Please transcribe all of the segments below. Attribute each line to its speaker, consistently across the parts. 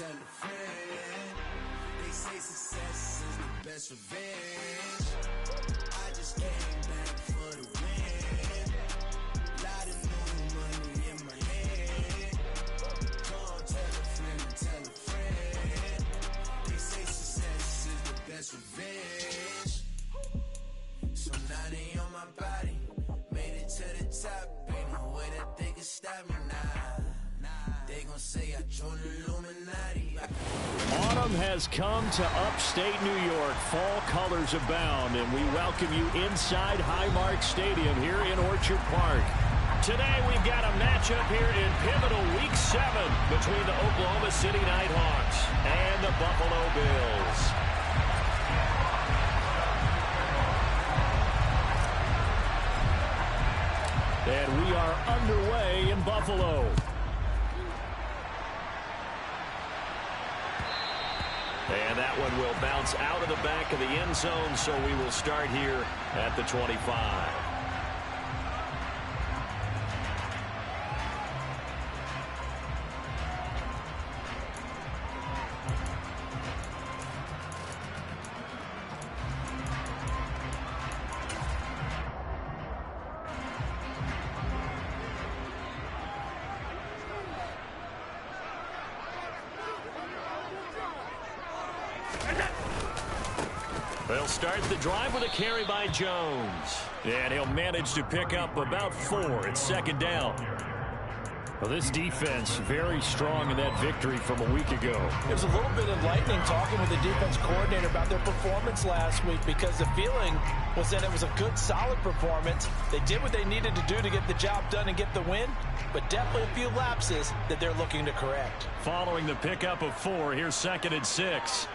Speaker 1: tell a friend. They say success is the best revenge. I just came back for the win. Lot of new money in my hand. Go tell a friend, tell a friend. They say success is the best revenge. So now they on my body. Made it to the top. Ain't no way that they can stop me now. They gon' say I joined the Illuminati.
Speaker 2: Autumn has come to upstate New York. Fall colors abound, and we welcome you inside Highmark Stadium here in Orchard Park. Today we've got a matchup here in pivotal Week 7 between the Oklahoma City Nighthawks and the Buffalo Bills. And we are underway in Buffalo. And that one will bounce out of the back of the end zone, so we will start here at the 25. They'll start the drive with a carry by Jones. And he'll manage to pick up about 4. It's second down. Well, this defense very strong in that victory from a week ago.
Speaker 3: There's a little bit of lightning talking with the defense coordinator about their performance last week because the feeling was that it was a good, solid performance. They did what they needed to do to get the job done and get the win, but definitely a few lapses that they're looking to correct.
Speaker 2: Following the pickup of 4, here's second and 6.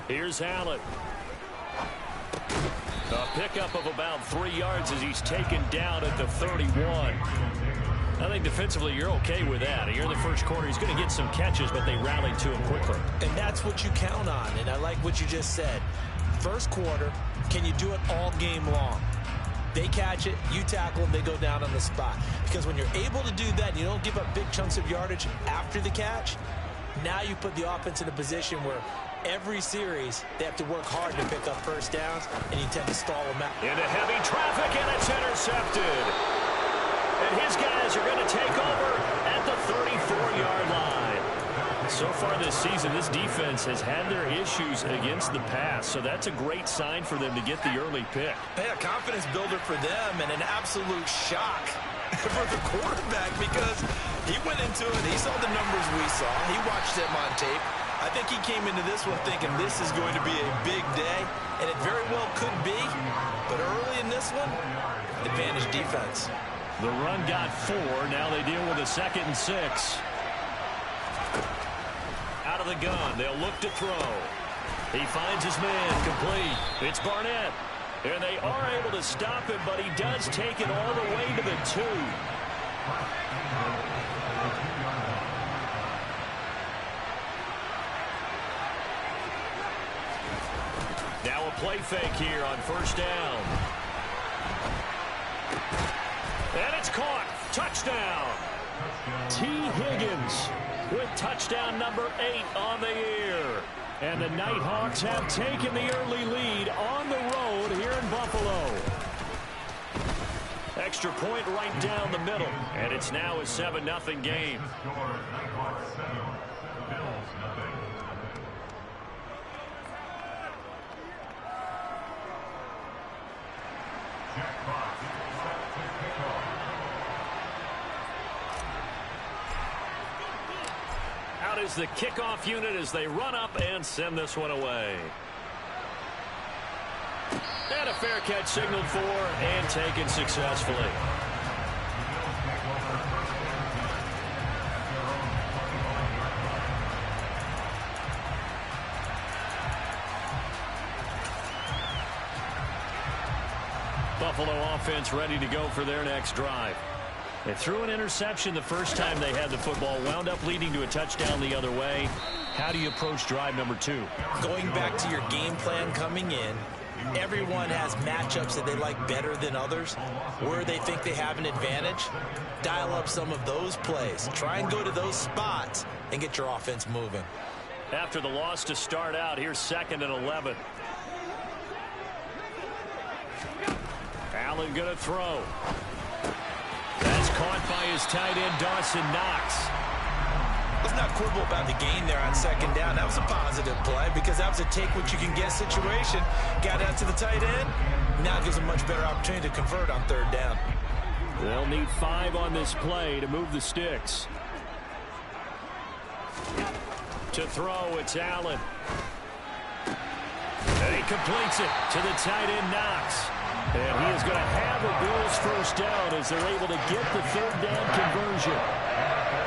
Speaker 2: Here's Allen. A pickup of about 3 yards as he's taken down at the 31. I think defensively you're okay with that. Here in the first quarter, he's going to get some catches, but they rallied to him quickly.
Speaker 3: And that's what you count on, and I like what you just said. First quarter, can you do it all game long? They catch it, you tackle them, they go down on the spot. Because when you're able to do that and you don't give up big chunks of yardage after the catch, now you put the offense in a position where every series they have to work hard to pick up first downs, and you tend to stall them out.
Speaker 2: Into heavy traffic, and it's intercepted. And his guys are going to take over at the 34-yard line. So far this season, this defense has had their issues against the pass, so that's a great sign for them to get the early pick.
Speaker 3: Hey, a confidence builder for them and an absolute shock for the quarterback because he went into it, he saw the numbers we saw, he watched them on tape. I think he came into this one thinking this is going to be a big day, and it very well could be, but early in this one, advantage defense.
Speaker 2: The run got 4. Now they deal with a second and 6. Out of the gun, they'll look to throw. He finds his man, complete. It's Barnett. And they are able to stop him, but he does take it all the way to the 2. Now a play fake here on first down. And it's caught. Touchdown. T. Higgins with touchdown number 8 on the year. And the Nighthawks have taken the early lead on the road here in Buffalo. Extra point right down the middle. And it's now a 7-0 game. Out is the kickoff unit as they run up and send this one away. And a fair catch signaled for and taken successfully. Buffalo offense ready to go for their next drive. They threw an interception the first time they had the football, wound up leading to a touchdown the other way. How do you approach drive number 2?
Speaker 3: Going back to your game plan coming in, Everyone has matchups that they like better than others. Where they think they have an advantage, dial up some of those plays. Try and go to those spots and get your offense moving.
Speaker 2: After the loss to start out, here's 2nd and 11. Allen going to throw. That's caught by his tight end, Dawson Knox.
Speaker 3: Let's not quibble about the gain there on 2nd down. That was a positive play because that was a take-what-you-can-get situation. Got out to the tight end. Now it gives a much better opportunity to convert on 3rd down.
Speaker 2: They'll need 5 on this play to move the sticks. To throw, it's Allen. And he completes it to the tight end, Knox. And he is going to have a Bills first down as they're able to get the 3rd down conversion.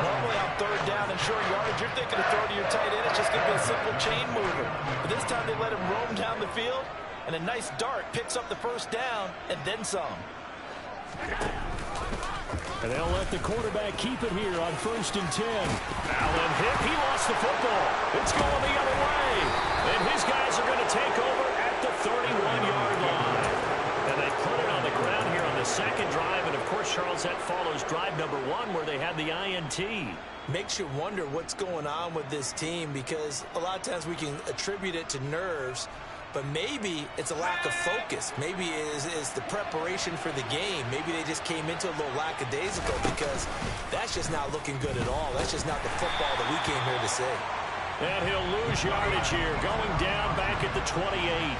Speaker 3: Normally on 3rd down and short yardage, you're thinking of throw to your tight end. It's just going to be a simple chain mover. But this time they let him roam down the field, and a nice dart picks up the first down and then some.
Speaker 2: And they'll let the quarterback keep it here on 1st and 10. Allen hit. He lost the football. It's going the other way. And his guys are going to take over at the 31-yard line. And they put it on the ground here on the 2nd drive. And, of course, Charles, that follows drive number 1 where they had the INT.
Speaker 3: Makes you wonder what's going on with this team because a lot of times we can attribute it to nerves, but maybe it's a lack of focus. Maybe it is the preparation for the game. Maybe they just came into a little lackadaisical because that's just not looking good at all. That's just not the football that we came here to see.
Speaker 2: And he'll lose yardage here, going down back at the 28.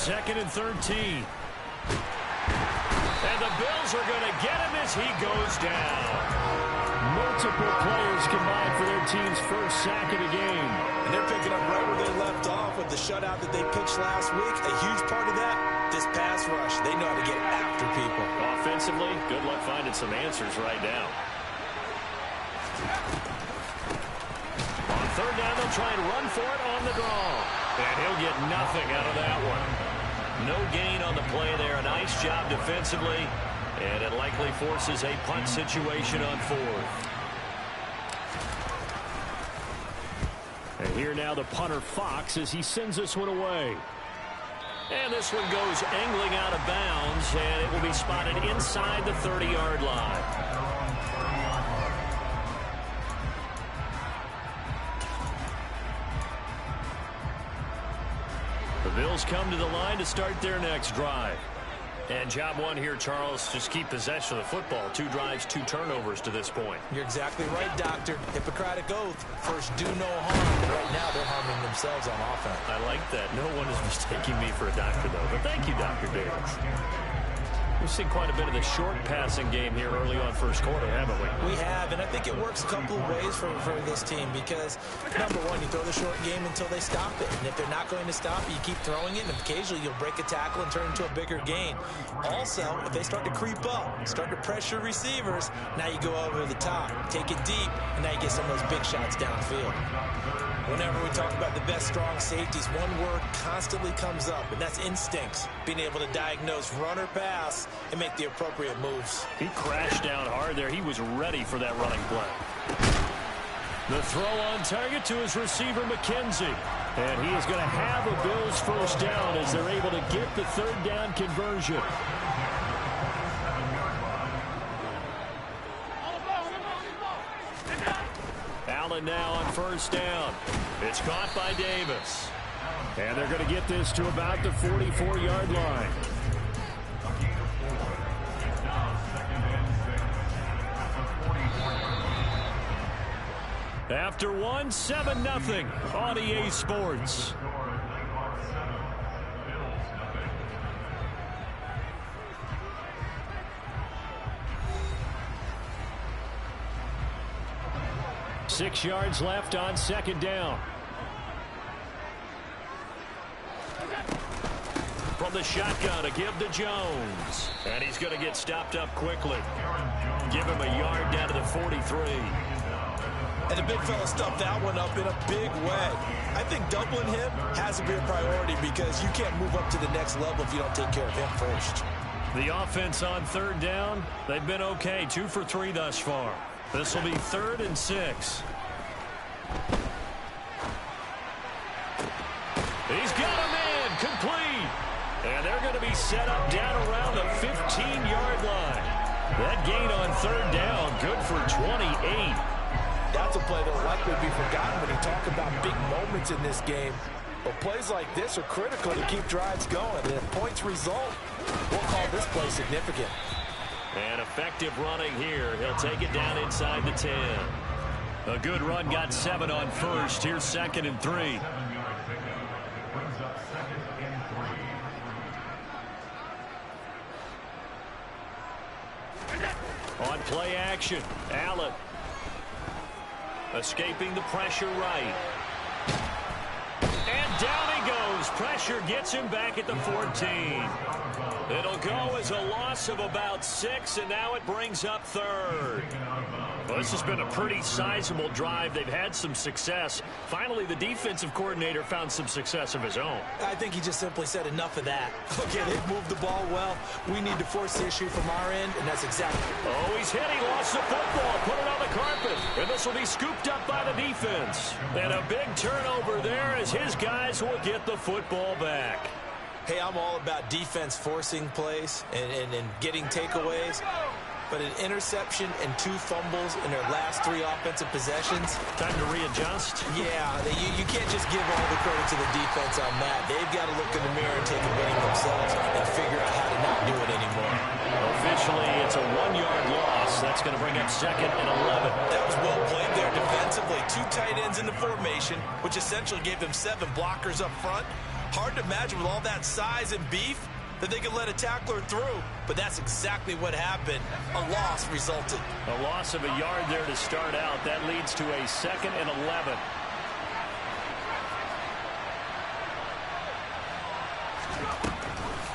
Speaker 2: 2nd and 13. And the Bills are going to get him as he goes down. Multiple players combined for their team's first sack of the game.
Speaker 3: And they're picking up right where they left off with the shutout that they pitched last week. A huge part of that, this pass rush. They know how to get after people.
Speaker 2: Offensively, good luck finding some answers right now. On 3rd down, they'll try and run for it on the draw. And he'll get nothing out of that one. No gain on the play there. A nice job defensively. And it likely forces a punt situation on 4th. And here now the punter Fox as he sends this one away. And this one goes angling out of bounds. And it will be spotted inside the 30-yard line. The Bills come to the line to start their next drive. And job 1 here, Charles, just keep possession of the football. 2 drives, 2 turnovers to this point.
Speaker 3: You're exactly right, Doctor. Hippocratic oath. First, do no harm. But right now, they're harming themselves on offense.
Speaker 2: I like that. No one is mistaking me for a doctor, though. But thank you, Dr. Davis. We've seen quite a bit of the short passing game here early on first quarter, haven't we?
Speaker 3: We have, and I think it works a couple of ways for this team because, number one, you throw the short game until they stop it. And if they're not going to stop it, you keep throwing it, and occasionally you'll break a tackle and turn it into a bigger gain. Also, if they start to creep up, start to pressure receivers, now you go over the top, take it deep, and now you get some of those big shots downfield. Whenever we talk about the best strong safeties, one word constantly comes up, and that's instincts. Being able to diagnose run or pass and make the appropriate moves.
Speaker 2: He crashed down hard there. He was ready for that running play. The throw on target to his receiver, McKenzie. And he is going to have a Bills first down as they're able to get the 3rd down conversion. Allen now on 1st down. It's caught by Davis. And they're going to get this to about the 44-yard line. After 1, 7-0 on EA Sports. Six yards left on 2nd down. From the shotgun to give to Jones. And he's going to get stopped up quickly. Give him a yard down to the 43.
Speaker 3: And the big fella stuffed that one up in a big way. I think doubling him has to be a priority because you can't move up to the next level if you don't take care of him first.
Speaker 2: The offense on 3rd down, they've been okay. 2 for 3 thus far. This will be 3rd and 6. He's got him in, complete. And they're going to be set up down around the 15-yard line. That gain on 3rd down, good for 28.
Speaker 3: That's a play that will likely be forgotten when you talk about big moments in this game. But plays like this are critical to keep drives going. And if points result, we'll call this play significant.
Speaker 2: And effective running here. He'll take it down inside the 10. A good run, got 7 on 1st. Here's 2nd and 3. On play action, Allen. Escaping the pressure right. And down he goes. Pressure gets him back at the 14. It'll go as a loss of about 6, and now it brings up 3rd. Well, this has been a pretty sizable drive. They've had some success. Finally, the defensive coordinator found some success of his own.
Speaker 3: I think he just simply said enough of that. Okay, they've moved the ball well. We need to force the issue from our end, and that's exactly.
Speaker 2: Oh, he's hit. He lost the football. Put it on the carpet. And this will be scooped up by the defense. And a big turnover there as his guys will get the football back.
Speaker 3: Hey, I'm all about defense forcing plays and getting takeaways. But an interception and 2 fumbles in their last 3 offensive possessions.
Speaker 2: Time to readjust.
Speaker 3: Yeah, you can't just give all the credit to the defense on that. They've got to look in the mirror and take a beating themselves and figure out how to not do it anymore.
Speaker 2: Officially, it's a 1-yard loss. That's going to bring up 2nd and 11.
Speaker 3: That was well played there defensively. 2 tight ends in the formation, which essentially gave them 7 blockers up front. Hard to imagine with all that size and beef that they could let a tackler through, but that's exactly what happened. A loss resulted.
Speaker 2: A loss of a yard there to start out. That leads to a 2nd and 11.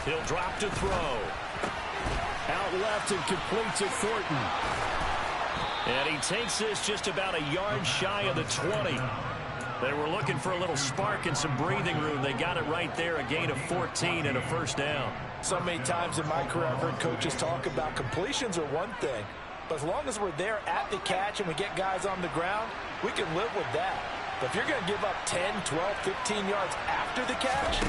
Speaker 2: He'll drop to throw. Out left and complete to Thornton. And he takes this just about a yard shy of the 20. They were looking for a little spark and some breathing room. They got it right there, a gain of 14 and a 1st down.
Speaker 3: So many times in my career, I've heard coaches talk about completions are one thing. But as long as we're there at the catch and we get guys on the ground, we can live with that. But if you're going to give up 10, 12, 15 yards after the catch,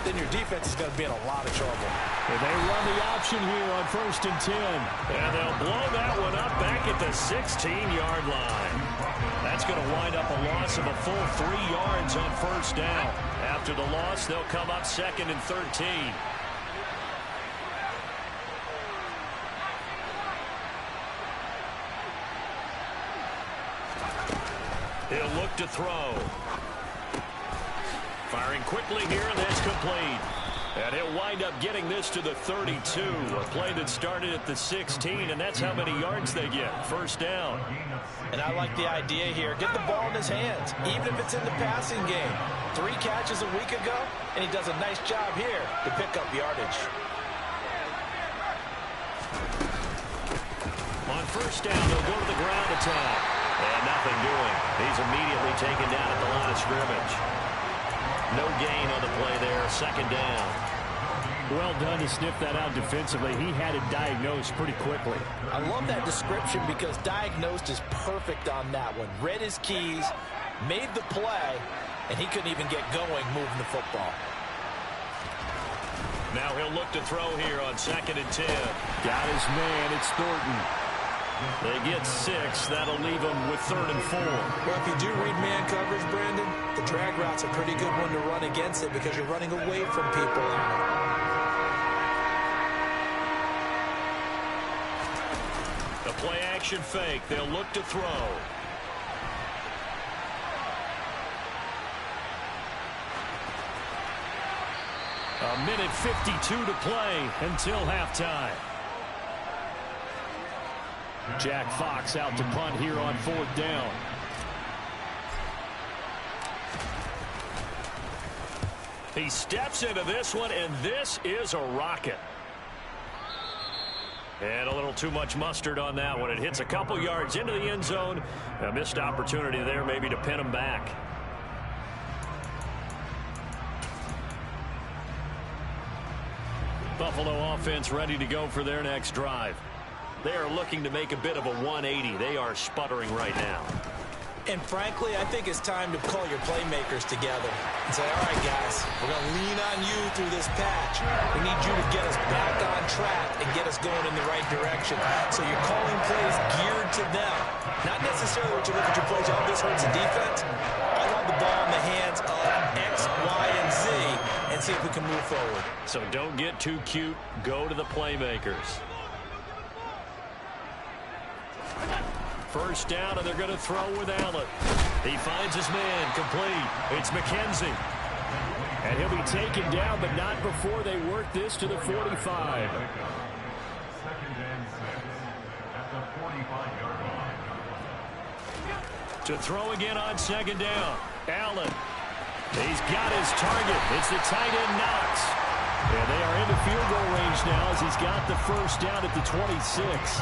Speaker 3: then your defense is going to be in a lot of trouble.
Speaker 2: And they run the option here on 1st and 10. And they'll blow that one up back at the 16-yard line. That's going to wind up a loss of a full 3 yards on 1st down. After the loss, they'll come up 2nd and 13. He'll look to throw. Firing quickly here, and that's complete. And he'll wind up getting this to the 32. A play that started at the 16, and that's how many yards they get. 1st down.
Speaker 3: And I like the idea here. Get the ball in his hands, even if it's in the passing game. 3 catches a week ago, and he does a nice job here to pick up yardage.
Speaker 2: On 1st down, they'll go to the ground attack. And nothing doing. He's immediately taken down at the line of scrimmage. No gain on the play there. 2nd down. Well done to sniff that out defensively. He had it diagnosed pretty quickly.
Speaker 3: I love that description because diagnosed is perfect on that one. Read his keys, made the play, and he couldn't even get going moving the football.
Speaker 2: Now he'll look to throw here on 2nd and 10. Got his man. It's Thornton. They get 6. That'll leave them with 3rd and 4.
Speaker 3: Well, if you do read man coverage, Brandon, the drag route's a pretty good one to run against it because you're running away from people on it.
Speaker 2: The play action fake. They'll look to throw. A minute 52 to play until halftime. Jack Fox out to punt here on 4th down. He steps into this one, and this is a rocket. And a little too much mustard on that one. It hits a couple yards into the end zone. A missed opportunity there maybe to pin him back. Buffalo offense ready to go for their next drive. They are looking to make a bit of a 180. They are sputtering right now.
Speaker 3: And frankly, I think it's time to call your playmakers together and say, all right, guys, we're going to lean on you through this patch. We need you to get us back on track and get us going in the right direction. So you're calling plays geared to them. Not necessarily what you look at your plays, oh, this hurts the defense. I want the ball in the hands of X, Y, and Z and see if we can move forward.
Speaker 2: So don't get too cute. Go to the playmakers. First down, and they're going to throw with Allen. He finds his man, complete. It's McKenzie. And he'll be taken down, but not before they work this to the 45. To throw again on second down. Allen. He's got his target. It's the tight end Knox. And they are into field goal range now as he's got the first down at the 26.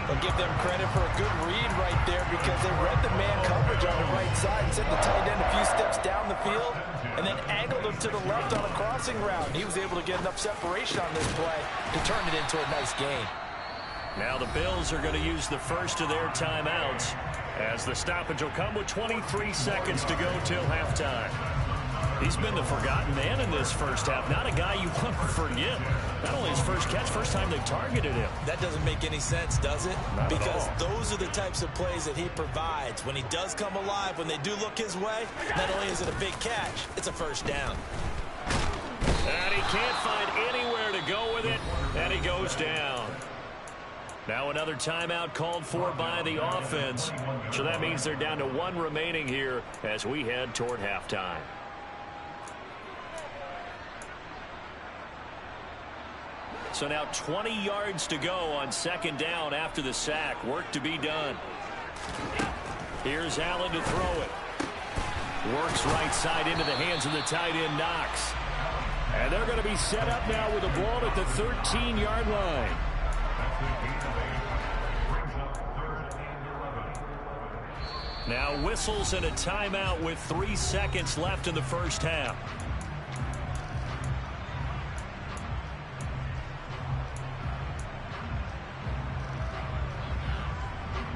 Speaker 3: I'll give them credit for a good read right there because they read the man coverage on the right side and sent the tight end a few steps down the field and then angled him to the left on a crossing route. And he was able to get enough separation on this play to turn it into a nice gain.
Speaker 2: Now the Bills are going to use the first of their timeouts as the stoppage will come with 23 seconds to go till halftime. He's been the forgotten man in this first half. Not a guy you want to forget. Not only his first catch, first time they targeted him.
Speaker 3: That doesn't make any sense, does it?
Speaker 2: Not
Speaker 3: because
Speaker 2: at all.
Speaker 3: Those are the types of plays that he provides. When he does come alive, when they do look his way, not only is it a big catch, it's a first down.
Speaker 2: And he can't find anywhere to go with it, and he goes down. Now another timeout called for by the offense. So that means they're down to one remaining here as we head toward halftime. So now 20 yards to go on second down after the sack. Work to be done. Here's Allen to throw it. Works right side into the hands of the tight end Knox. And they're going to be set up now with the ball at the 13-yard line. Now whistles and a timeout with 3 seconds left in the first half.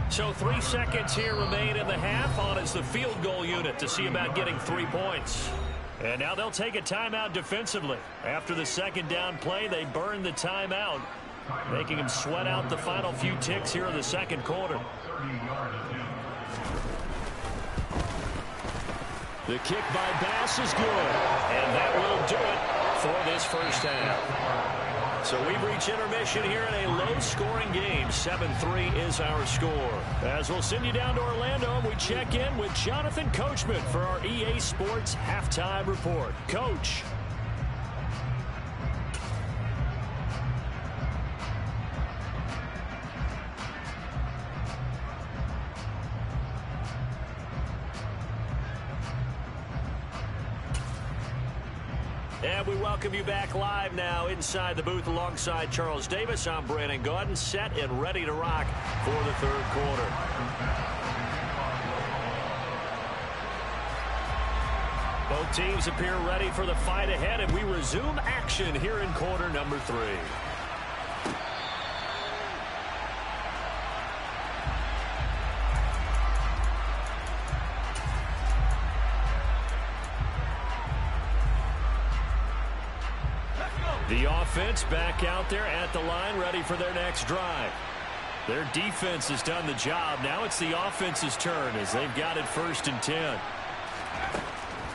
Speaker 2: So 3 seconds here remain in the half. On is the field goal unit to see about getting 3 points. And now they'll take a timeout defensively. After the second down play, they burn the timeout, making them sweat out the final few ticks here in the second quarter. The kick by Bass is good. And that will do it for this first half. So we've reached intermission here in a low-scoring game. 7-3 is our score. As we'll send you down to Orlando, and we check in with Jonathan Coachman for our EA Sports Halftime Report. Coach. And we welcome you back live now inside the booth alongside Charles Davis. I'm Brandon Gaudin, set and ready to rock for the third quarter. Both teams appear ready for the fight ahead, and we resume action here in quarter number 3. The offense back out there at the line, ready for their next drive. Their defense has done the job. Now it's the offense's turn as they've got it 1st and 10.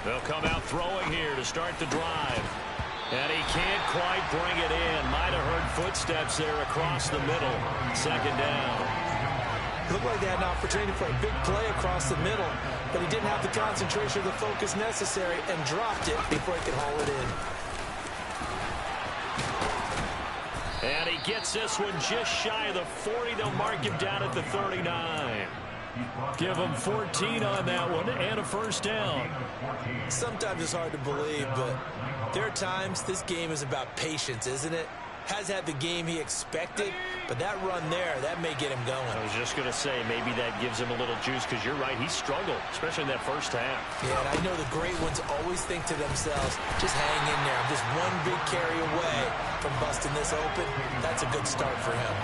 Speaker 2: They'll come out throwing here to start the drive. And he can't quite bring it in. Might have heard footsteps there across the middle. Second down.
Speaker 3: It looked like they had an opportunity for a big play across the middle, but he didn't have the concentration or the focus necessary and dropped it before he could haul it in.
Speaker 2: And he gets this one just shy of the 40. They'll mark him down at the 39. Give him 14 on that one and a first down.
Speaker 3: Sometimes it's hard to believe, but there are times this game is about patience, isn't it? Has had the game he expected, but that run there, that may get him going.
Speaker 2: I was just going to say, maybe that gives him a little juice, because you're right, he struggled, especially in that first half.
Speaker 3: Yeah, and I know the great ones always think to themselves, just hang in there. I'm just one big carry away from busting this open. That's a good start for him.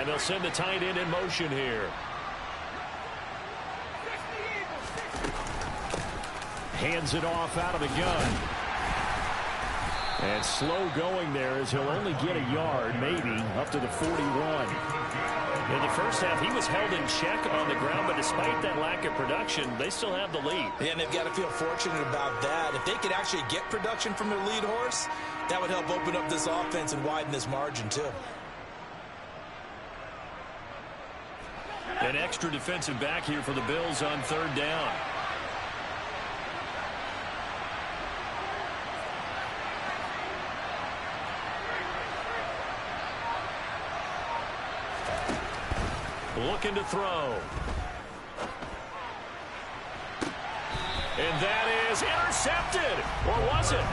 Speaker 2: And they'll send the tight end in motion here. Hands it off out of the gun. And slow going there as he'll only get a yard, maybe, up to the 41. In the first half, he was held in check on the ground, but despite that lack of production, they still have the lead.
Speaker 3: Yeah, and they've got to feel fortunate about that. If they could actually get production from their lead horse, that would help open up this offense and widen this margin, too.
Speaker 2: An extra defensive back here for the Bills on third down. Looking to throw. And that is intercepted. Or was it?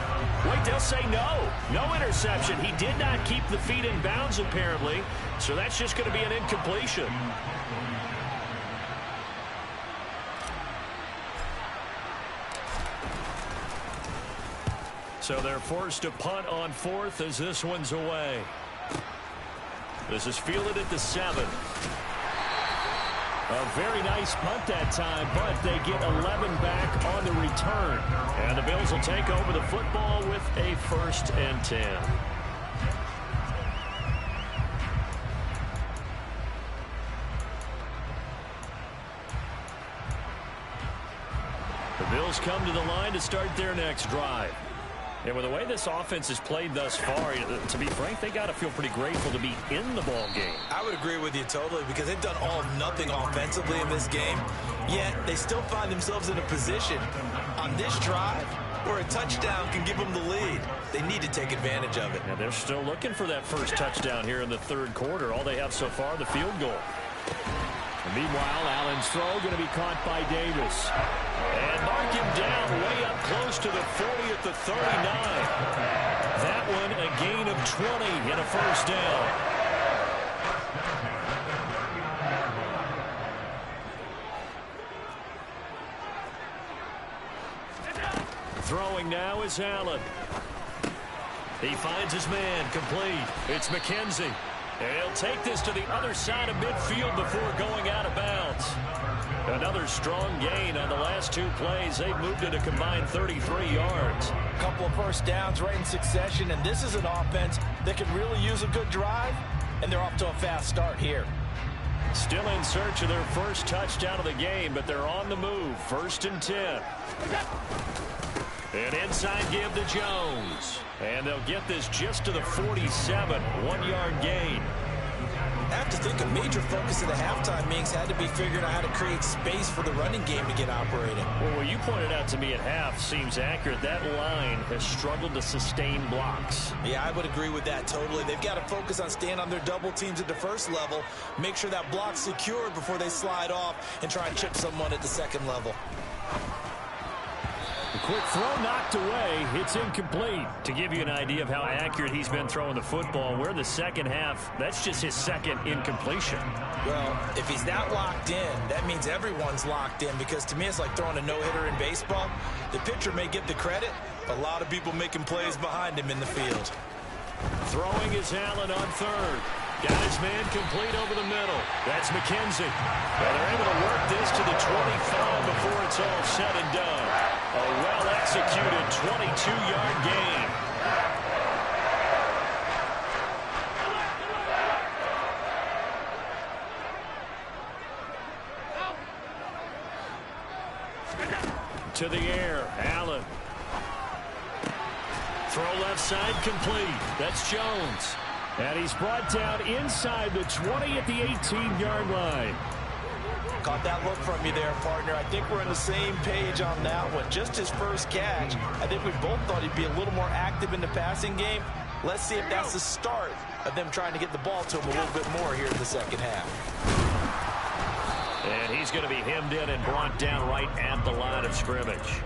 Speaker 2: Wait, they'll say no. No interception. He did not keep the feet in bounds, apparently. So that's just going to be an incompletion. So they're forced to punt on fourth as this one's away. This is fielded at the 7. A very nice punt that time, but they get 11 back on the return. And the Bills will take over the football with a 1st and 10. The Bills come to the line to start their next drive. And with the way this offense has played thus far, to be frank, they got to feel pretty grateful to be in the ball game. I
Speaker 3: would agree with you totally because they've done all nothing offensively in this game, yet they still find themselves in a position on this drive where a touchdown can give them the lead. They need to take advantage of it.
Speaker 2: And they're still looking for that first touchdown here in the third quarter. All they have so far, the field goal. And meanwhile, Allen's throw going to be caught by Davis. And mark him down way up close to the 40 at the 39. That one a gain of 20 and a first down. Throwing now is Allen. He finds his man complete. It's McKenzie. And he'll take this to the other side of midfield before going out of bounds. Another strong gain on the last 2 plays. They've moved it a combined 33 yards.
Speaker 3: A couple of first downs right in succession, and this is an offense that can really use a good drive, and they're off to a fast start here.
Speaker 2: Still in search of their first touchdown of the game, but they're on the move. 1st and 10. An inside give to Jones. And they'll get this just to the 47. 1-yard gain.
Speaker 3: I have to think a major focus of the halftime meetings had to be figuring out how to create space for the running game to get operating.
Speaker 2: Well, what you pointed out to me at half seems accurate. That line has struggled to sustain blocks.
Speaker 3: Yeah, I would agree with that totally. They've got to focus on staying on their double teams at the first level, make sure that block's secured before they slide off and try and chip someone at the second level.
Speaker 2: A quick throw knocked away. It's incomplete. To give you an idea of how accurate he's been throwing the football, we're in the second half. That's just his second incompletion.
Speaker 3: Well, if he's that locked in, that means everyone's locked in because to me it's like throwing a no-hitter in baseball. The pitcher may get the credit, but a lot of people making plays behind him in the field.
Speaker 2: Throwing is Allen on third. Got his man complete over the middle. That's McKenzie. Well, they're able to work this to the 25 before it's all said and done. A well-executed 22-yard gain. To the air, Allen. Throw left side complete. That's Jones. And he's brought down inside the 20 at the 18-yard line.
Speaker 3: Caught that look from you there, partner. I think we're on the same page on that one. Just his first catch. I think we both thought he'd be a little more active in the passing game. Let's see if that's the start of them trying to get the ball to him a little bit more here in the second half.
Speaker 2: And he's going to be hemmed in and brought down right at the line of scrimmage.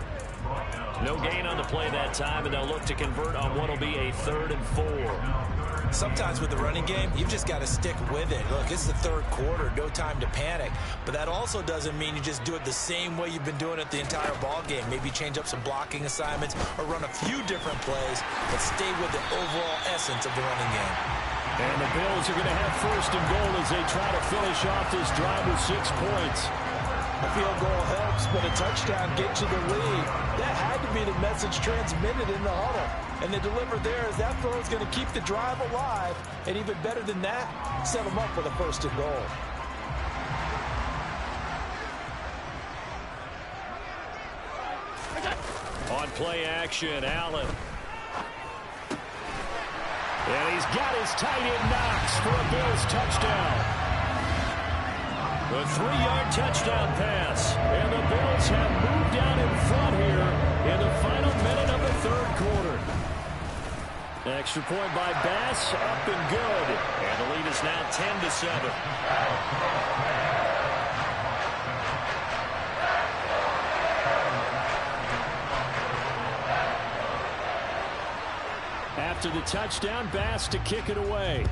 Speaker 2: No gain on the play that time, and they'll look to convert on what will be a 3rd and 4.
Speaker 3: Sometimes with the running game, you've just got to stick with it. Look, it's the third quarter, no time to panic. But that also doesn't mean you just do it the same way you've been doing it the entire ball game. Maybe change up some blocking assignments or run a few different plays, but stay with the overall essence of the running game.
Speaker 2: And the Bills are going to have first and goal as they try to finish off this drive with 6 points.
Speaker 3: A field goal helps, but a touchdown gets you the lead. That had to be the message transmitted in the huddle. And they deliver there as that throw is going to keep the drive alive. And even better than that, set them up for the first and goal.
Speaker 2: On play action, Allen. And he's got his tight end Knox for a Bills touchdown. A 3-yard touchdown pass. And the Bills have moved down in front here in the final minute of the third quarter. Extra point by Bass, up and good. And the lead is now 10-7. After the touchdown, Bass to kick it away.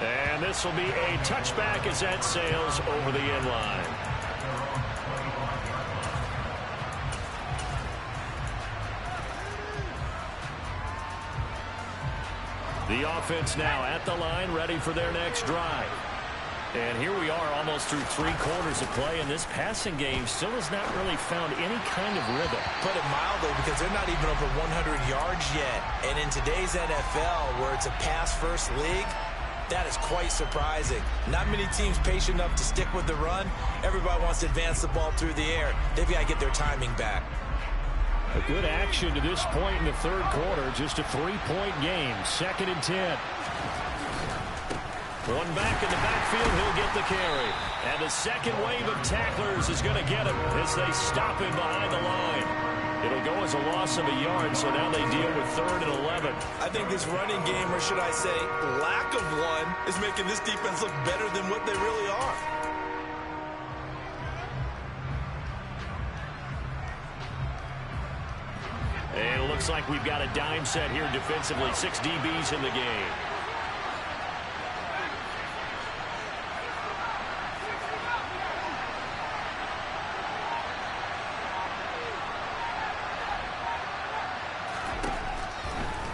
Speaker 2: And this will be a touchback as that sails over the end line. The offense now at the line, ready for their next drive. And here we are almost through 3 quarters of play, and this passing game still has not really found any kind of rhythm.
Speaker 3: Put it mildly, because they're not even over 100 yards yet. And in today's NFL, where it's a pass-first league, that is quite surprising. Not many teams patient enough to stick with the run. Everybody wants to advance the ball through the air. They've got to get their timing back.
Speaker 2: A good action to this point in the third quarter. Just a 3-point game. 2nd and 10. One back in the backfield. He'll get the carry. And the second wave of tacklers is going to get him as they stop him behind the line. It'll go as a loss of a yard, so now they deal with 3rd and 11.
Speaker 3: I think this running game, or should I say lack of one, is making this defense look better than what they really are.
Speaker 2: And it looks like we've got a dime set here defensively. 6 DBs in the game.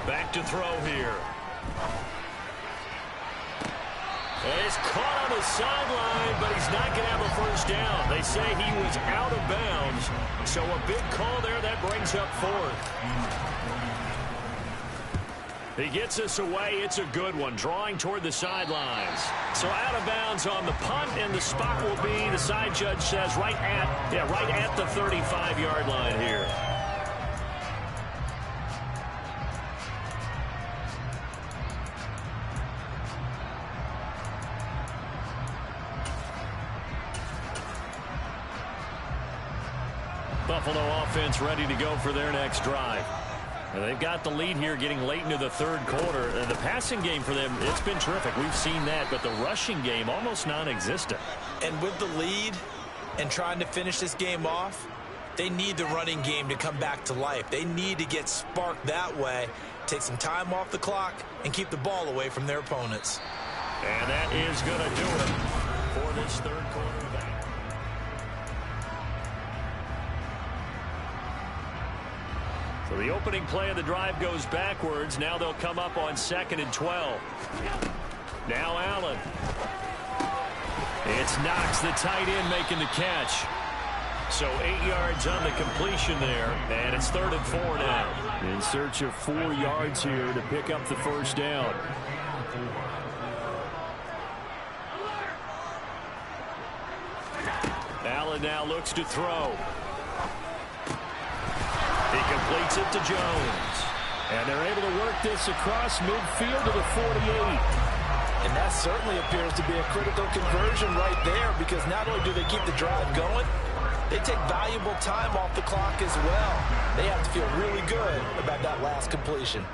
Speaker 2: Back to throw here. And he's caught on the sideline, but he's not going to have a first down. They say he was out of bounds. So a big call there that brings up 4th. He gets us away. It's a good one, drawing toward the sidelines. So out of bounds on the punt, and the spot will be, the side judge says, right at the 35-yard line here. Buffalo offense ready to go for their next drive. And they've got the lead here getting late into the third quarter. And the passing game for them, it's been terrific. We've seen that, but the rushing game almost non-existent.
Speaker 3: And with the lead and trying to finish this game off, they need the running game to come back to life. They need to get sparked that way, take some time off the clock, and keep the ball away from their opponents.
Speaker 2: And that is going to do it for this third quarter. So the opening play of the drive goes backwards. Now they'll come up on 2nd and 12. Now Allen. It's Knox, the tight end, making the catch. So 8 yards on the completion there. And it's 3rd and 4 now. In search of 4 yards here to pick up the first down. Allen now looks to throw. He completes it to Jones. And they're able to work this across midfield to the 48.
Speaker 3: And that certainly appears to be a critical conversion right there, because not only do they keep the drive going, they take valuable time off the clock as well. They have to feel really good about that last completion.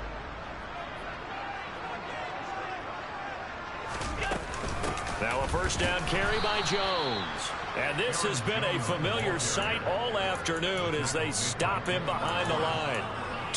Speaker 2: Now a first down carry by Jones. And this has been a familiar sight all afternoon as they stop him behind the line.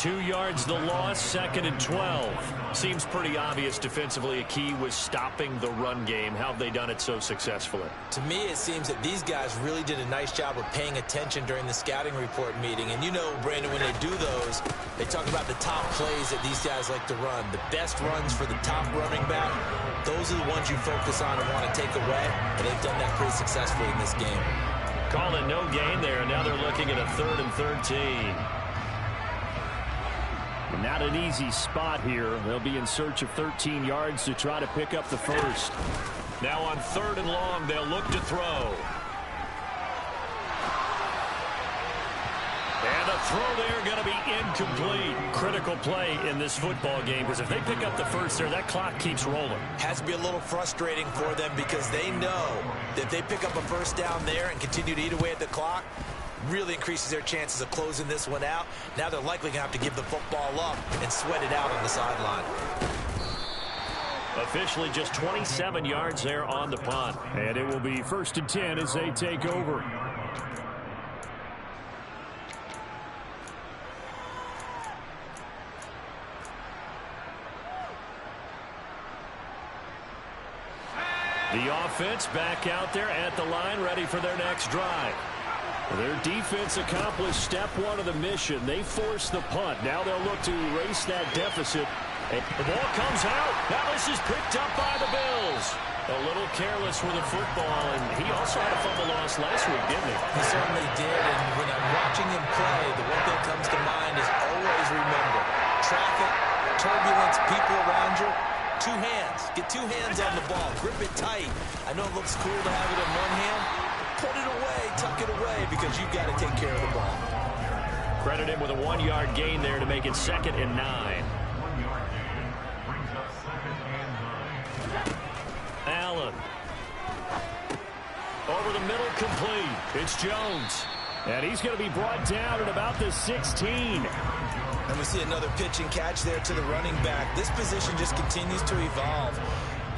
Speaker 2: 2 yards the loss, 2nd and 12. Seems pretty obvious defensively a key was stopping the run game. How have they done it so successfully?
Speaker 3: To me, it seems that these guys really did a nice job of paying attention during the scouting report meeting. And you know, Brandon, when they do those, they talk about the top plays that these guys like to run. The best runs for the top running back, those are the ones you focus on and want to take away. And they've done that pretty successfully in this game.
Speaker 2: Call it no gain there. Now they're looking at a 3rd and 13. Not an easy spot here. They'll be in search of 13 yards to try to pick up the first. Now on 3rd and long, they'll look to throw. And the throw there going to be incomplete. Critical play in this football game, because if they pick up the first there, that clock keeps rolling.
Speaker 3: Has to be a little frustrating for them because they know that if they pick up a first down there and continue to eat away at the clock, really increases their chances of closing this one out. Now they're likely going to have to give the football up and sweat it out on the sideline.
Speaker 2: Officially just 27 yards there on the punt. And it will be 1st and 10 as they take over. The offense back out there at the line, ready for their next drive. Their defense accomplished step 1 of the mission. They forced the punt. Now they'll look to erase that deficit. And the ball comes out. Now this is picked up by the Bills. A little careless with the football, and he also had a fumble loss last week, didn't he?
Speaker 3: He certainly did, and when I'm watching him play, the one thing that comes to mind is always remember, traffic, turbulence, people around you, 2 hands. Get 2 hands on the ball. Grip it tight. I know it looks cool to have it in one hand. Put it away, tuck it away, because you've got to take care of the ball.
Speaker 2: Credit him with a 1-yard gain there to make it 2nd and 9. Allen. Over the middle, complete. It's Jones. And he's going to be brought down at about the 16.
Speaker 3: And we see another pitch and catch there to the running back. This position just continues to evolve.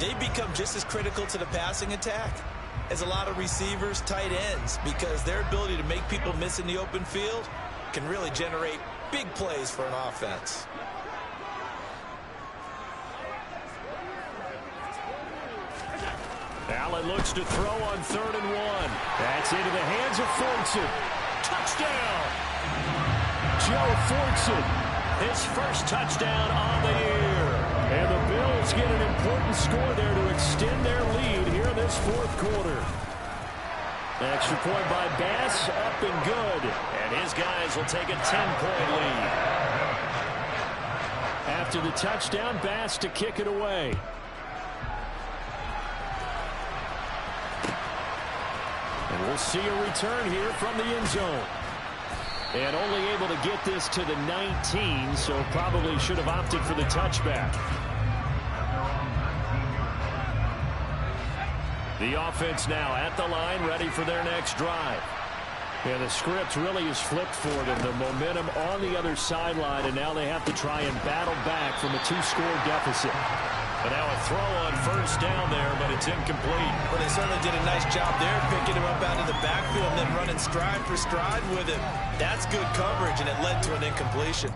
Speaker 3: They become just as critical to the passing attack as a lot of receivers, tight ends, because their ability to make people miss in the open field can really generate big plays for an offense.
Speaker 2: Allen looks to throw on 3rd and 1. That's into the hands of Fortson. Touchdown! Joe Fortson, his first touchdown on the year. And the Bills get an important score there to extend their lead here in this 4th quarter. Extra point by Bass, up and good. And his guys will take a 10-point lead. After the touchdown, Bass to kick it away. And we'll see a return here from the end zone. And only able to get this to the 19, so probably should have opted for the touchback. The offense now at the line, ready for their next drive. Yeah, the script really is flipped for them. The momentum on the other sideline, and now they have to try and battle back from a 2-score deficit. But now a throw on 1st down there, but it's incomplete.
Speaker 3: Well, they certainly did a nice job there, picking him up out of the backfield and then running stride for stride with him. That's good coverage, and it led to an incompletion.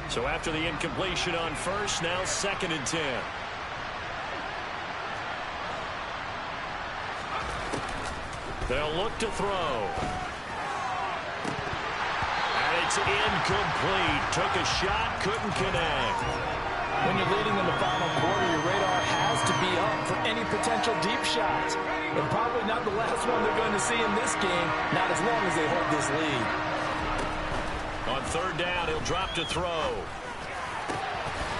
Speaker 2: So after the incompletion on 1st, now 2nd and 10. They'll look to throw. And it's incomplete. Took a shot, couldn't connect.
Speaker 4: When you're leading in the final quarter, your radar has to be up for any potential deep shots. And probably not the last one they're going to see in this game, not as long as they hold this lead.
Speaker 2: On 3rd down, he'll drop to throw.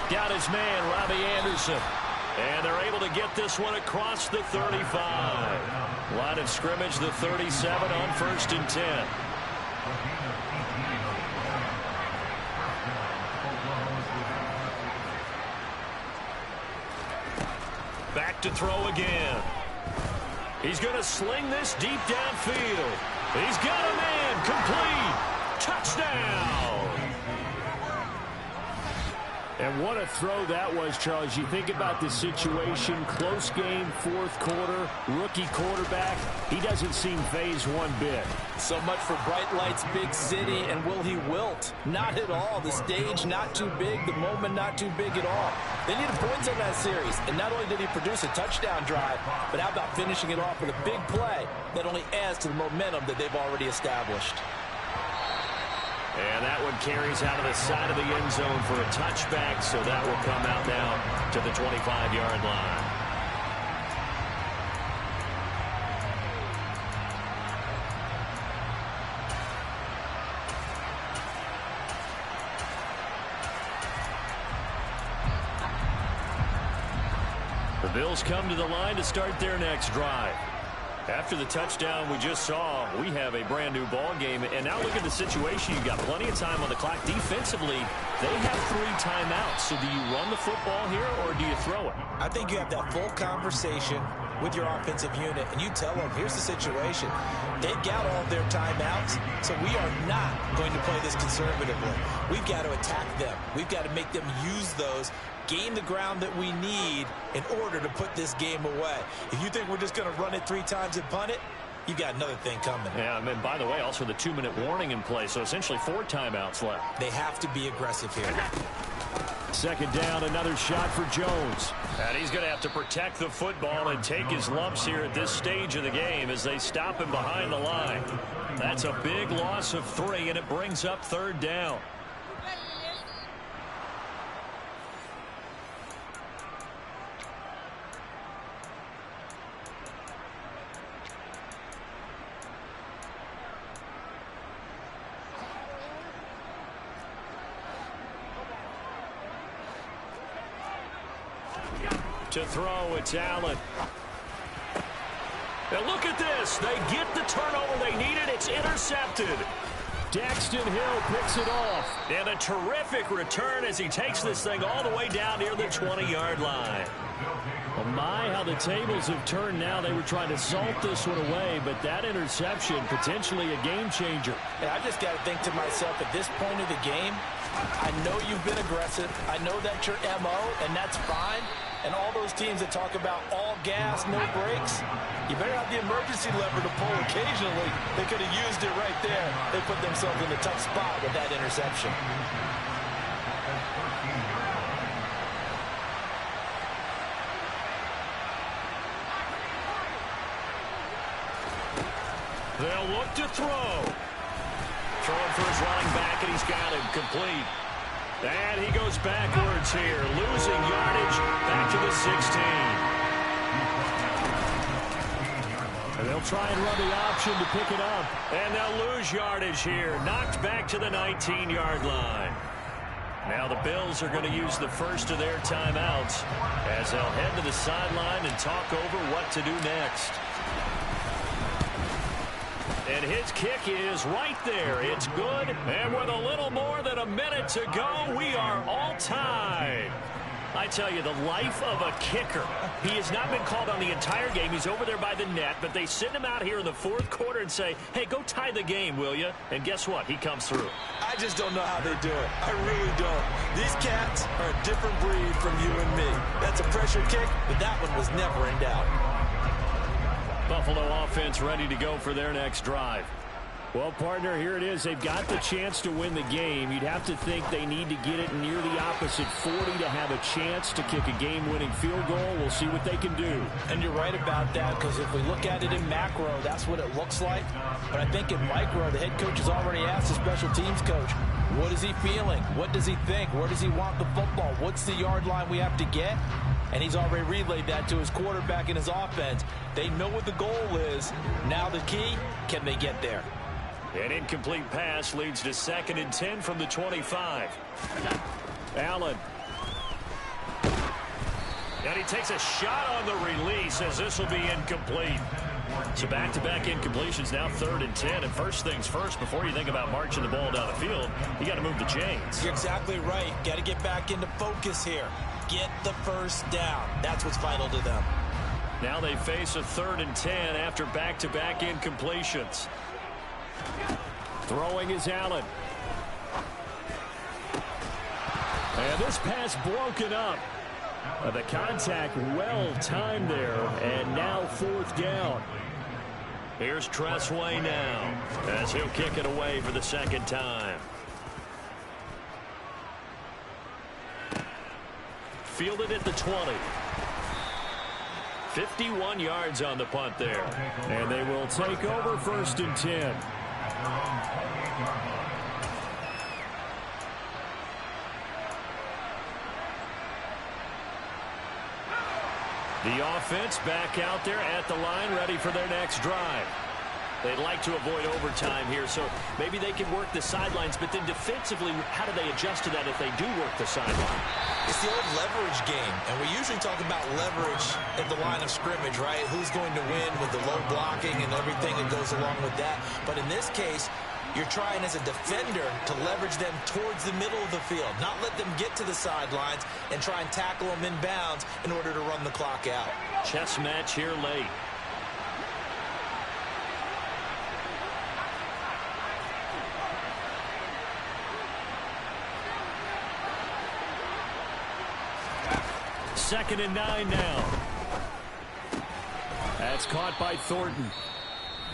Speaker 2: Got his man, Robbie Anderson. And they're able to get this one across the 35. Line of scrimmage, the 37 on 1st and 10. Back to throw again. He's going to sling this deep downfield. He's got a man, complete. Touchdown. And what a throw that was, Charles. You think about the situation, close game, fourth quarter, rookie quarterback. He doesn't seem phased one bit.
Speaker 4: So much for bright lights, big city, and will he wilt? Not at all. The stage not too big, the moment not too big at all. They needed points in that series, and not only did he produce a touchdown drive, but how about finishing it off with a big play that only adds to the momentum that they've already established.
Speaker 2: And that one carries out of the side of the end zone for a touchback, so that will come out now to the 25-yard line. The Bills come to the line to start their next drive. After the touchdown we just saw, we have a brand new ball game. And now look at the situation. You've got plenty of time on the clock. Defensively, they have 3 timeouts. So do you run the football here or do you throw it?
Speaker 3: I think you have that full conversation with your offensive unit, and you tell them, here's the situation. They've got all of their timeouts, so we are not going to play this conservatively. We've got to attack them. We've got to make them use those, gain the ground that we need in order to put this game away. If you think we're just going to run it 3 times and punt it, you've got another thing coming.
Speaker 2: Yeah, and by the way, also the 2-minute warning in play, so essentially 4 timeouts left.
Speaker 3: They have to be aggressive here.
Speaker 2: Second down, another shot for Jones. And he's going to have to protect the football and take his lumps here at this stage of the game as they stop him behind the line. That's a big loss of 3, and it brings up 3rd down. To throw, it's Allen. And look at this. They get the turnover they needed. It's intercepted. Daxton Hill picks it off. And a terrific return as he takes this thing all the way down near the 20-yard line. Well, my, how the tables have turned now. They were trying to salt this one away, but that interception, potentially a game changer.
Speaker 4: And I just got to think to myself, at this point of the game, I know you've been aggressive. I know that's your MO, and that's fine. And all those teams that talk about all gas, no brakes, you better have the emergency lever to pull occasionally. They could have used it right there. They put themselves in a tough spot with that interception.
Speaker 2: They'll look to throw. Throwing for his running back, and he's got him complete. And he goes backwards here, losing yardage back to the 16. And they'll try and run the option to pick it up. And they'll lose yardage here, knocked back to the 19-yard line. Now the Bills are going to use the first of their timeouts as they'll head to the sideline and talk over what to do next. And his kick is right there. It's good. And with a little more than a minute to go, we are all tied. I tell you, the life of a kicker. He has not been called on the entire game. He's over there by the net, but they send him out here in the 4th quarter and say, hey, go tie the game, will you? And guess what? He comes through.
Speaker 3: I just don't know how they do it. I really don't. These cats are a different breed from you and me. That's a pressure kick, but that one was never in doubt.
Speaker 2: Buffalo offense ready to go for their next drive. Well, partner, here it is. They've got the chance to win the game. You'd have to think they need to get it near the opposite 40 to have a chance to kick a game-winning field goal. We'll see what they can do.
Speaker 4: And you're right about that, because if we look at it in macro, that's what it looks like. But I think in micro, the head coach has already asked the special teams coach, what is he feeling? What does he think? Where does he want the football? What's the yard line we have to get? And he's already relayed that to his quarterback and his offense. They know what the goal is. Now the key, can they get there?
Speaker 2: An incomplete pass leads to 2nd and 10 from the 25. Allen. And he takes a shot on the release as this will be incomplete. So back-to-back incompletions, now 3rd and 10. And first things first, before you think about marching the ball down the field, you got to move the chains.
Speaker 3: You're exactly right. Got to get back into focus here. Get the first down. That's what's vital to them.
Speaker 2: Now they face a 3rd and 10 after back-to-back incompletions. Throwing is Allen. And this pass broken up. The contact well timed there, and now 4th down. Here's Tressway now as he'll kick it away for the 2nd time. Fielded at the 20. 51 yards on the punt there. And they will take over 1st and 10. The offense back out there at the line, ready for their next drive. They'd like to avoid overtime here, so maybe they can work the sidelines, but then defensively, how do they adjust to that if they do work the sideline?
Speaker 3: It's the old leverage game, and we usually talk about leverage at the line of scrimmage, right? Who's going to win with the low blocking and everything that goes along with that. But in this case, you're trying as a defender to leverage them towards the middle of the field, not let them get to the sidelines and try and tackle them in bounds in order to run the clock out.
Speaker 2: Chess match here late. Second and 9 now. That's caught by Thornton.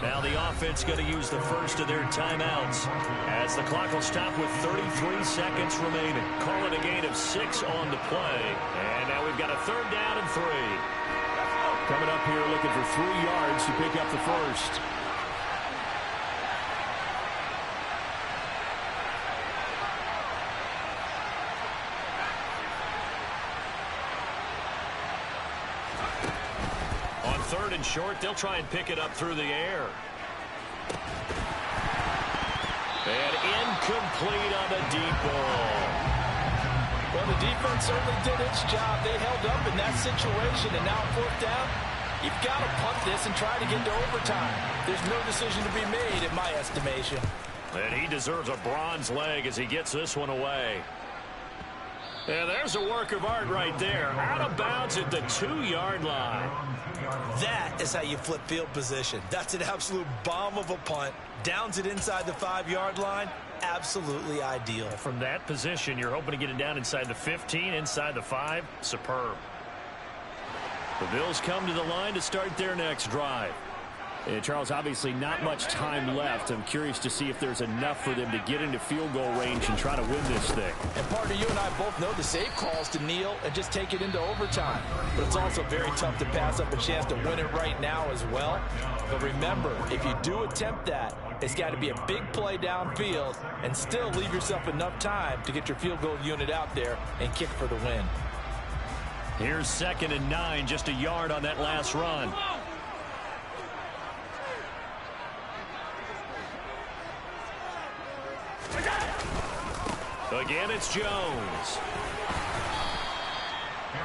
Speaker 2: Now the offense going to use the first of their timeouts as the clock will stop with 33 seconds remaining. Call it a gain of 6 on the play. And now we've got a 3rd down and 3. Coming up here looking for 3 yards to pick up the first. On 3rd and short, they'll try and pick it up through the air. And incomplete on the deep ball.
Speaker 4: Well, the defense certainly did its job. They held up in that situation, and now 4th down, you've got to punt this and try to get to overtime. There's no decision to be made in my estimation.
Speaker 2: And he deserves a bronze leg as he gets this one away. And there's a work of art right there. Out of bounds at the 2-yard line.
Speaker 3: That is how you flip field position. That's an absolute bomb of a punt. Downs it inside the 5-yard line. Absolutely ideal.
Speaker 2: From that position, you're hoping to get it down inside the 15, inside the 5. Superb. The Bills come to the line to start their next drive. Charles, obviously not much time left. I'm curious to see if there's enough for them to get into field goal range and try to win this thing.
Speaker 4: And partner, you and I both know the safe calls to kneel and just take it into overtime. But it's also very tough to pass up a chance to win it right now as well. But remember, if you do attempt that, it's got to be a big play downfield and still leave yourself enough time to get your field goal unit out there and kick for the win.
Speaker 2: Here's 2nd and 9, just a yard on that last run. Again, it's Jones.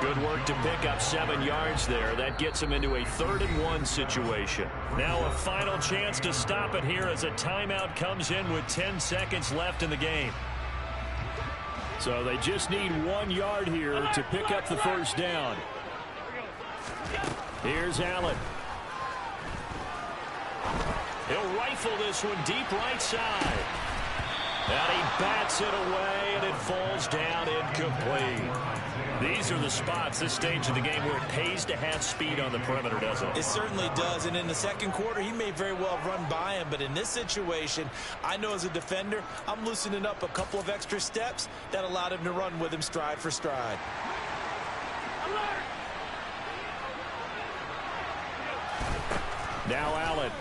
Speaker 2: Good work to pick up 7 yards there. That gets him into a 3rd and 1 situation. Now a final chance to stop it here as a timeout comes in with 10 seconds left in the game. So they just need 1 yard here to pick up the 1st down. Here's Allen. He'll rifle this one deep right side. And he bats it away, and it falls down incomplete. These are the spots, this stage of the game, where it pays to have speed on the perimeter, doesn't it?
Speaker 3: It certainly does, and in the 2nd quarter, he may very well run by him, but in this situation, I know as a defender, I'm loosening up a couple of extra steps that allowed him to run with him stride for stride.
Speaker 2: Now Allen.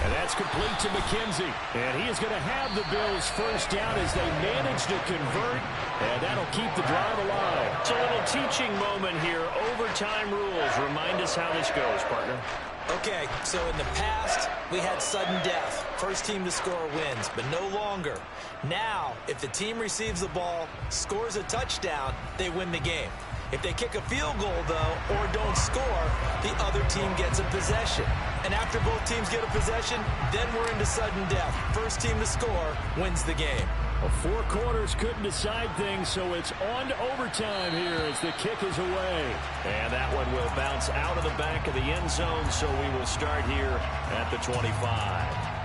Speaker 2: And that's complete to McKenzie. And he is going to have the Bills 1st down as they manage to convert. And that'll keep the drive alive. It's a little teaching moment here. Overtime rules. Remind us how this goes, partner.
Speaker 3: Okay, so in the past, we had sudden death. First team to score wins, but no longer. Now, if the team receives the ball, scores a touchdown, they win the game. If they kick a field goal, though, or don't score, the other team gets a possession. And after both teams get a possession, then we're into sudden death. First team to score wins the game.
Speaker 2: Well, 4 quarters couldn't decide things, so it's on to overtime here as the kick is away. And that one will bounce out of the back of the end zone, so we will start here at the 25.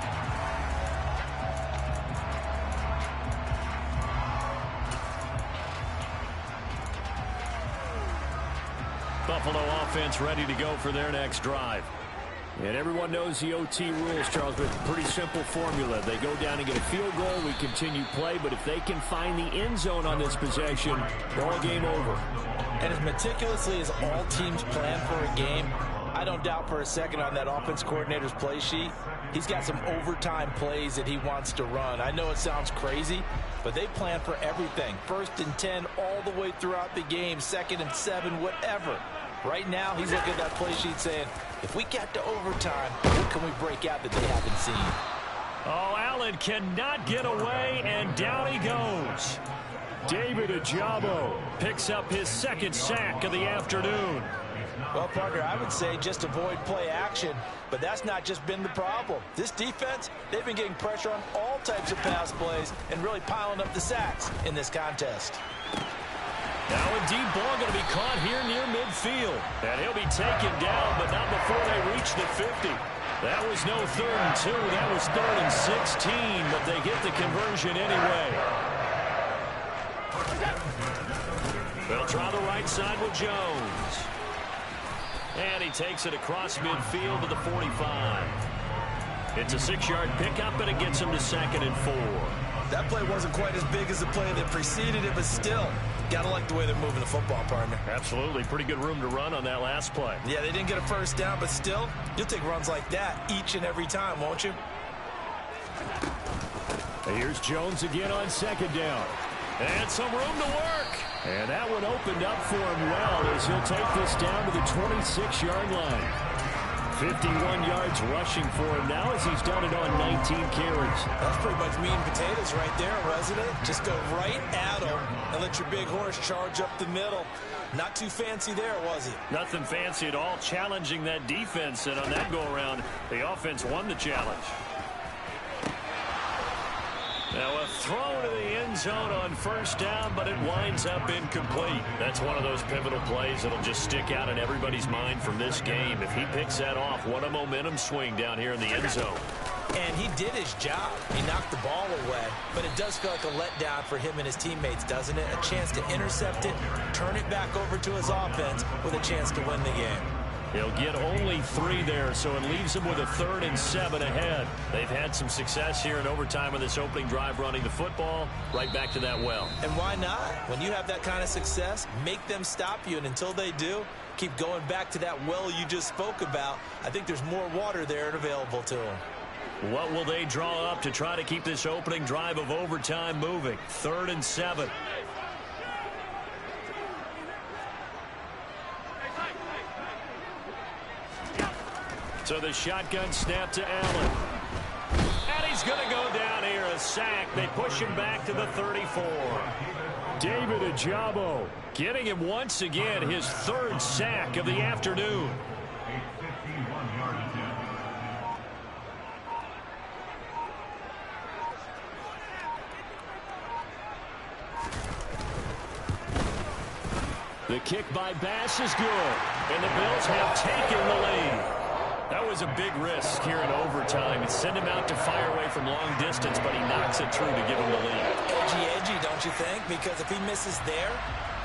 Speaker 2: Buffalo offense ready to go for their next drive. And everyone knows the OT rules, Charles, but pretty simple formula. They go down and get a field goal, we continue play, but if they can find the end zone on this possession, ball game over.
Speaker 4: And as meticulously as all teams plan for a game, I don't doubt for a second on that offense coordinator's play sheet, he's got some overtime plays that he wants to run. I know it sounds crazy, but they plan for everything. 1st and 10 all the way throughout the game, 2nd and 7, whatever. Right now, he's looking at that play sheet saying, if we get to overtime, what can we break out that they haven't seen?
Speaker 2: Oh, Allen cannot get away, and down he goes. David Ojabo picks up his 2nd sack of the afternoon.
Speaker 4: Well, partner, I would say just avoid play action, but that's not just been the problem. This defense, they've been getting pressure on all types of pass plays and really piling up the sacks in this contest.
Speaker 2: Now a deep ball going to be caught here near midfield. And he'll be taken down, but not before they reach the 50. That was no 3rd and 2. That was 3rd and 16, but they get the conversion anyway. They'll try the right side with Jones. And he takes it across midfield to the 45. It's a 6-yard pickup, and it gets him to 2nd and 4.
Speaker 3: That play wasn't quite as big as the play that preceded it, but still, gotta like the way they're moving the football, partner.
Speaker 2: Absolutely. Pretty good room to run on that last play.
Speaker 3: Yeah, they didn't get a first down, but still, you'll take runs like that each and every time, won't you?
Speaker 2: Here's Jones again on 2nd down. And some room to work. And that one opened up for him well as he'll take this down to the 26-yard line. 51 yards rushing for him now as he's done it on 19 carries.
Speaker 3: That's pretty much meat and potatoes right there, wasn't it? Just go right at him and let your big horse charge up the middle. Not too fancy there, was it?
Speaker 2: Nothing fancy at all, challenging that defense. And on that go-around, the offense won the challenge. Now a throw to the end zone on 1st down, but it winds up incomplete. That's one of those pivotal plays that'll just stick out in everybody's mind from this game. If he picks that off, what a momentum swing down here in the end zone.
Speaker 4: And he did his job. He knocked the ball away, but it does feel like a letdown for him and his teammates, doesn't it? A chance to intercept it, turn it back over to his offense with a chance to win the game.
Speaker 2: He'll get only 3 there, so it leaves him with a 3rd and 7 ahead. They've had some success here in overtime in this opening drive running the football. Right back to that well.
Speaker 4: And why not? When you have that kind of success, make them stop you, and until they do, keep going back to that well you just spoke about. I think there's more water there and available to them.
Speaker 2: What will they draw up to try to keep this opening drive of overtime moving? 3rd and 7. So the shotgun snap to Allen. And he's going to go down here, a sack. They push him back to the 34. David Ojabo getting him once again, his 3rd sack of the afternoon. The kick by Bass is good, and the Bills have taken the lead. That was a big risk here in overtime. It sent him out to fire away from long distance, but he knocks it through to give him the lead.
Speaker 4: Edgy, don't you think? Because if he misses there,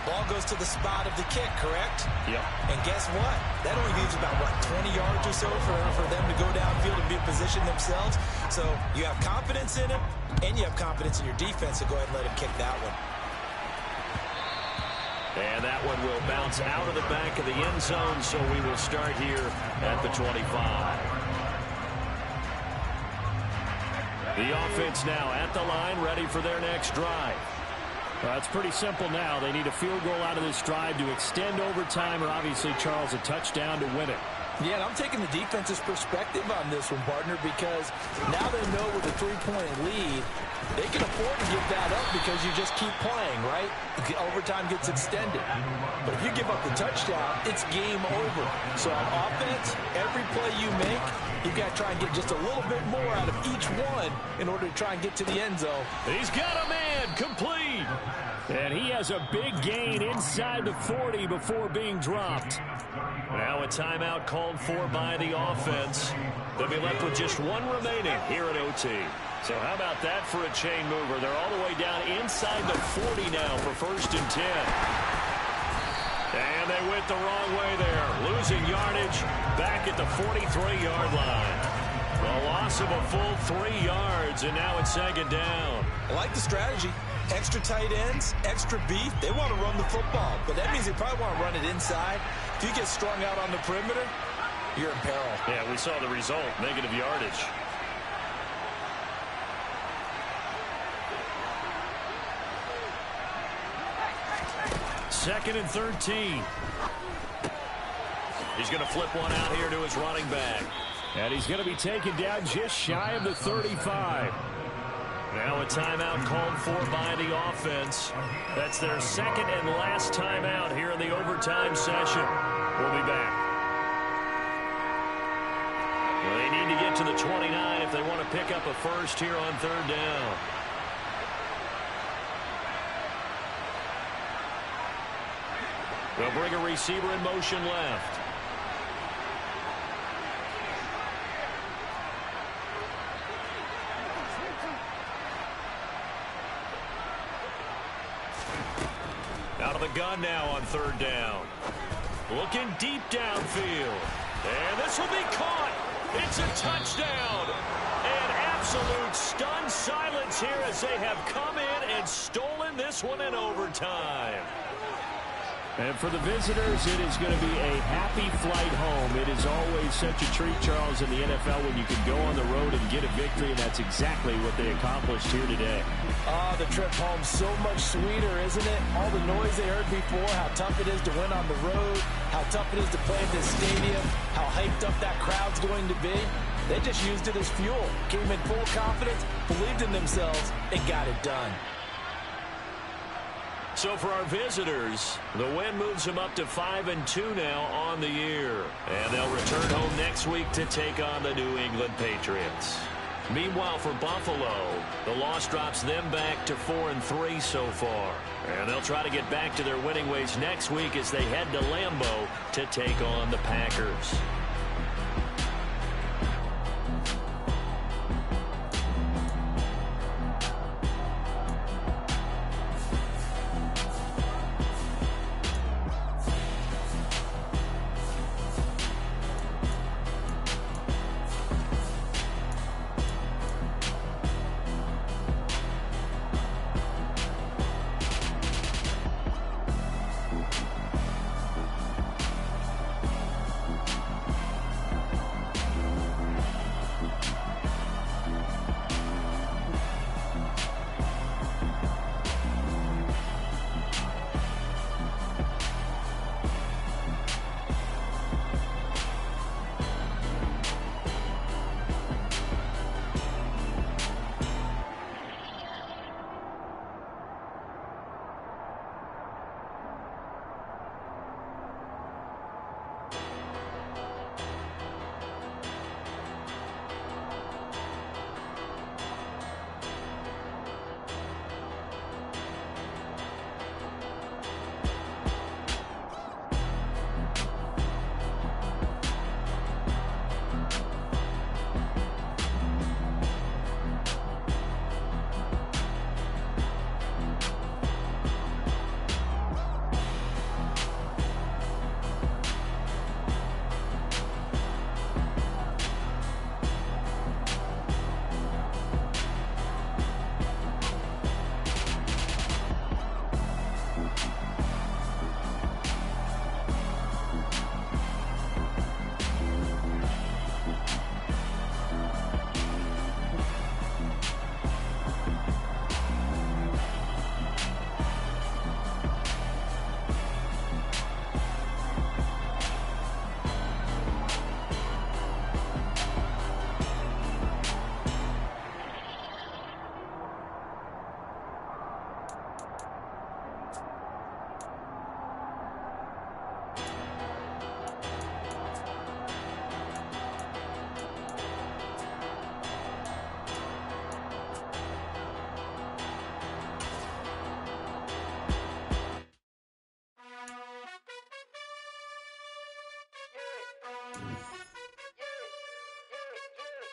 Speaker 4: ball goes to the spot of the kick, correct?
Speaker 2: Yep.
Speaker 4: And guess what? That only leaves about, 20 yards or so for them to go downfield and be in position themselves. So you have confidence in him, and you have confidence in your defense to go ahead and let him kick that one.
Speaker 2: And that one will bounce out of the back of the end zone, so we will start here at the 25. The offense now at the line, ready for their next drive. Well, it's pretty simple now. They need a field goal out of this drive to extend overtime, or obviously, Charles, a touchdown to win it.
Speaker 4: Yeah, and I'm taking the defense's perspective on this one, partner, because now they know with a 3-point lead, they can afford to give that up because you just keep playing, right? The overtime gets extended. But if you give up the touchdown, it's game over. So on offense, every play you make, you've got to try and get just a little bit more out of each one in order to try and get to the end zone.
Speaker 2: He's got a man complete. And he has a big gain inside the 40 before being dropped. Now a timeout called for by the offense. They'll be left with just one remaining here at OT. So how about that for a chain mover? They're all the way down inside the 40 now for 1st and 10. And they they went the wrong way there. Losing yardage back at the 43-yard line. A loss of a full 3 yards, and now it's second down.
Speaker 3: I like the strategy. Extra tight ends, extra beef. They want to run the football, but that means they probably want to run it inside. If you get strung out on the perimeter, you're in peril.
Speaker 2: Yeah, we saw the result, negative yardage. Second and 13. He's going to flip one out here to his running back. And he's going to be taken down just shy of the 35. Now a timeout called for by the offense. That's their second and last timeout here in the overtime session. We'll be back. Well, they need to get to the 29 if they want to pick up a first here on third down. They'll bring a receiver in motion left. Out of the gun now on third down. Looking deep downfield. And this will be caught. It's a touchdown. And absolute stunned silence here as they have come in and stolen this one in overtime. And for the visitors, it is going to be a happy flight home. It is always such a treat, Charles, in the NFL when you can go on the road and get a victory, and that's exactly what they accomplished here today.
Speaker 3: The trip home so much sweeter, isn't it? All the noise they heard before, how tough it is to win on the road, how tough it is to play in this stadium, how hyped up that crowd's going to be. They just used it as fuel, came in full confidence, believed in themselves, and got it done.
Speaker 2: So for our visitors, the win moves them up to 5-2 now on the year. And they'll return home next week to take on the New England Patriots. Meanwhile, for Buffalo, the loss drops them back to 4-3 so far. And they'll try to get back to their winning ways next week as they head to Lambeau to take on the Packers.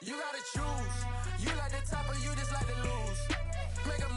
Speaker 1: You gotta choose. You like the top or you just like to lose. Make a